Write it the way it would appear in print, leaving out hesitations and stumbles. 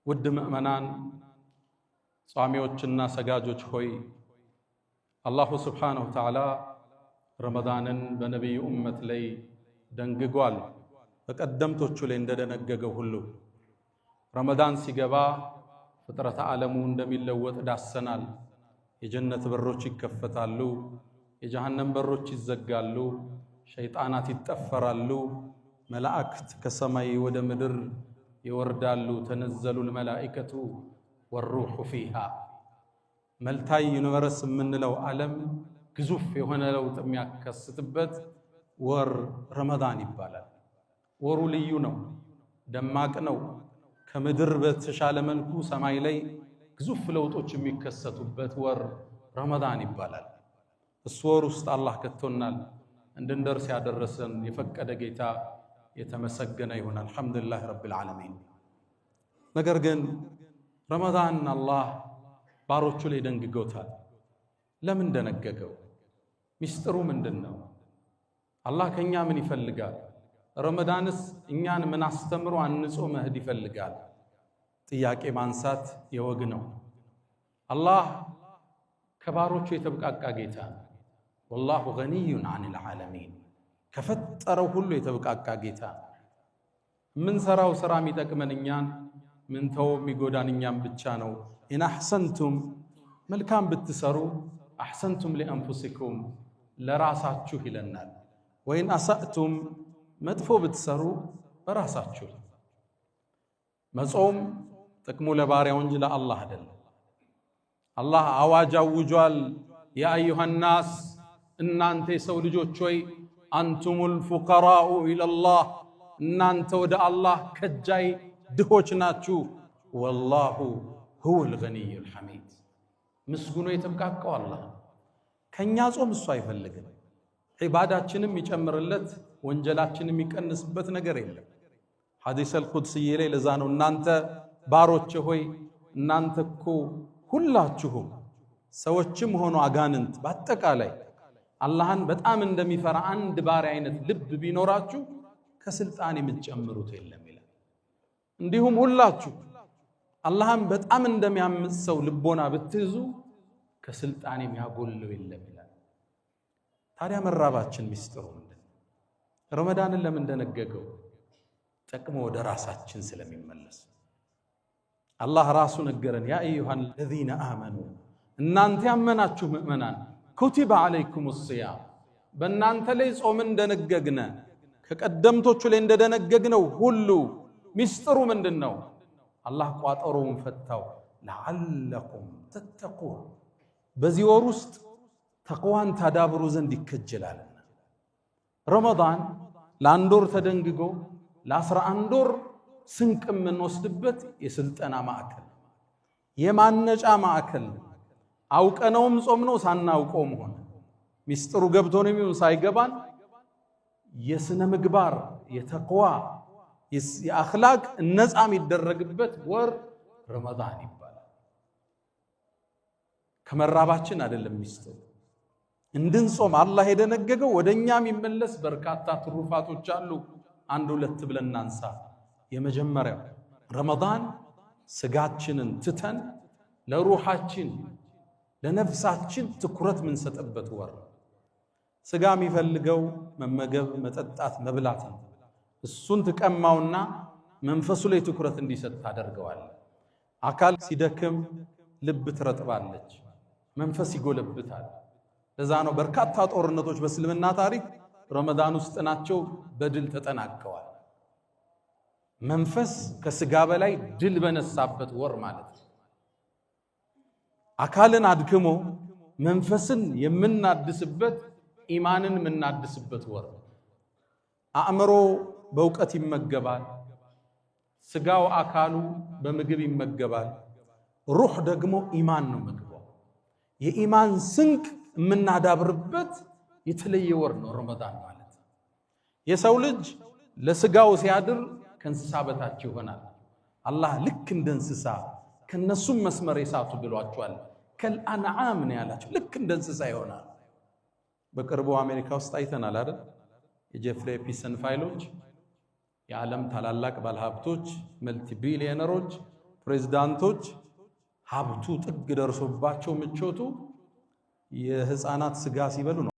ውድ ምእመናን ጿሚዎችና ሰጋጆች ሆይ አላሁ ስብሓነሁ ወተዓላ ረመዳንን በነቢዩ ኡመት ላይ ደንግጓል። በቀደምቶቹ ላይ እንደደነገገው ሁሉ ረመዳን ሲገባ ፍጥረተ ዓለሙ እንደሚለወጥ ዳሰናል። የጀነት በሮች ይከፈታሉ፣ የጀሃነም በሮች ይዘጋሉ፣ ሸይጣናት ይጠፈራሉ፣ መላእክት ከሰማይ ወደ ምድር ይወርዳሉ። ተነዘሉል መላኢከቱ ወሩሑ ፊሃ። መልታይ ዩኒቨርስ የምንለው ዓለም ግዙፍ የሆነ ለውጥ የሚያከስትበት ወር ረመዳን ይባላል። ወሩ ልዩ ነው፣ ደማቅ ነው። ከምድር በተሻለ መልኩ ሰማይ ላይ ግዙፍ ለውጦች የሚከሰቱበት ወር ረመዳን ይባላል። እሱ ወር ውስጥ አላህ ከቶናል፣ እንድንደርስ ያደረሰን የፈቀደ ጌታ የተመሰገነ ይሁን። አልሐምዱሊላህ ረቢል ዓለሚን። ነገር ግን ረመዳን አላህ ባሮቹ ላይ ደንግጎታል። ለምን ደነገገው? ሚስጥሩ ምንድን ነው? አላህ ከኛ ምን ይፈልጋል? ረመዳንስ እኛን ምን አስተምሮ አንጾ መሄድ ይፈልጋል? ጥያቄ ማንሳት የወግ ነው። አላህ ከባሮቹ የተብቃቃ ጌታ ነው። ወላሁ ገኒዩን ዐኒል ዓለሚን። ከፈጠረው ሁሉ የተብቃቃ ጌታ። የምንሰራው ስራ የሚጠቅመን እኛን፣ ምንተው የሚጎዳን እኛን ብቻ ነው። ኢን አሕሰንቱም መልካም ብትሰሩ አሕሰንቱም ሊአንፉሲኩም ለራሳችሁ ይለናል። ወይን አሳእቱም መጥፎ ብትሰሩ በራሳችሁ። መጾም ጥቅሙ ለባሪያው እንጂ ለአላህ አይደለም። አላህ አዋጅ አውጇል። ያ አዩሃ ናስ እናንተ የሰው ልጆች ሆይ አንቱሙል ፉቀራኡ ኢለላህ እናንተ ወደ አላህ ከጃይ ድሆች ናችሁ። ወላሁ ሁወል ገኒዩል ሐሚድ ምስጉኖ የተብቃቃው አላህ። ከኛ ጾም እሱ አይፈልግም። ዒባዳችንም ይጨምርለት ወንጀላችንም ይቀንስበት ነገር የለም። ሐዲሰል ቁድስዬ ላይ ለዛ ነው እናንተ ባሮቼ ሆይ እናንተ እኮ ሁላችሁም ሰዎችም ሆኖ አጋንንት በአጠቃላይ አላህን በጣም እንደሚፈራ አንድ ባሪያ አይነት ልብ ቢኖራችሁ ከስልጣን የምትጨምሩት የለም ይላል። እንዲሁም ሁላችሁ አላህን በጣም እንደሚያምፅ ሰው ልቦና ብትይዙ ከስልጣን የሚያጎለው የለም ይላል። ታዲያ መራባችን ሚስጥሩ ምንድን ነው? ረመዳንን ለምን ደነገገው? ጠቅሞ ወደ ራሳችን ስለሚመለስ አላህ ራሱ ነገረን። ያ አዩሃ ለዚነ አመኑ እናንተ ያመናችሁ ምእመናን ኩቲበ ዓለይኩም ሲያም በእናንተ ላይ ጾምን ደነገግነ። ከቀደምቶቹ ላይ እንደደነገግነው ሁሉ ሚስጥሩ ምንድን ነው? አላህ ቋጠሮውን ፈታው። ለዓለኩም ተተቁን በዚህ ወር ውስጥ ተቅዋን ታዳብሩ ዘንድ ይከጀላልና። ረመዳን ለአንድ ወር ተደንግጎ ለ11 ወር ስንቅ የምንወስድበት የስልጠና ማዕከል፣ የማነጫ ማዕከል። አውቀነውም ጾም ነው ሳናውቀውም ሆነ ሚስጥሩ ገብቶን የሚሆን ሳይገባን የስነ ምግባር የተቅዋ የአኽላቅ ነፃ የሚደረግበት ወር ረመዳን ይባላል። ከመራባችን አይደለም ሚስጥሩ። እንድንጾም አላህ የደነገገው ወደኛ የሚመለስ በርካታ ትሩፋቶች አሉ። አንድ ሁለት ብለን እናንሳ። የመጀመሪያው ረመዳን ስጋችንን ትተን ለሩሃችን ለነፍሳችን ትኩረት ምንሰጥበት ወር። ስጋ የሚፈልገው መመገብ፣ መጠጣት፣ መብላት ነው። እሱን ትቀማውና መንፈሱ ላይ ትኩረት እንዲሰጥ ታደርገዋል። አካል ሲደክም ልብ ትረጥባለች፣ መንፈስ ይጎለብታል። ለዛ ነው በርካታ ጦርነቶች በእስልምና ታሪክ ረመዳን ውስጥ ናቸው በድል ተጠናቀዋል። መንፈስ ከስጋ በላይ ድል በነሳበት ወር ማለት ነው። አካልን አድክሞ መንፈስን የምናድስበት ኢማንን የምናድስበት ወር። አእምሮ በእውቀት ይመገባል፣ ስጋው አካሉ በምግብ ይመገባል። ሩህ ደግሞ ኢማን ነው ምግቧ። የኢማን ስንቅ የምናዳብርበት የተለየ ወር ነው ረመዳን ማለት። የሰው ልጅ ለስጋው ሲያድር ከእንስሳ በታች ይሆናል። አላህ ልክ እንደ እንስሳ ከነሱም መስመር የሳቱ ብሏቸዋል። ከልአንዓም ነው ያላቸው፣ ልክ እንደ እንስሳ ይሆናል። በቅርቡ አሜሪካ ውስጥ አይተናል አይደል? የጄፍሪ ኤፕስተን ፋይሎች የዓለም ታላላቅ ባለሀብቶች መልቲ ቢሊዮነሮች ፕሬዝዳንቶች ሀብቱ ጥግ ደርሶባቸው ምቾቱ የህፃናት ስጋ ሲበሉ ነው።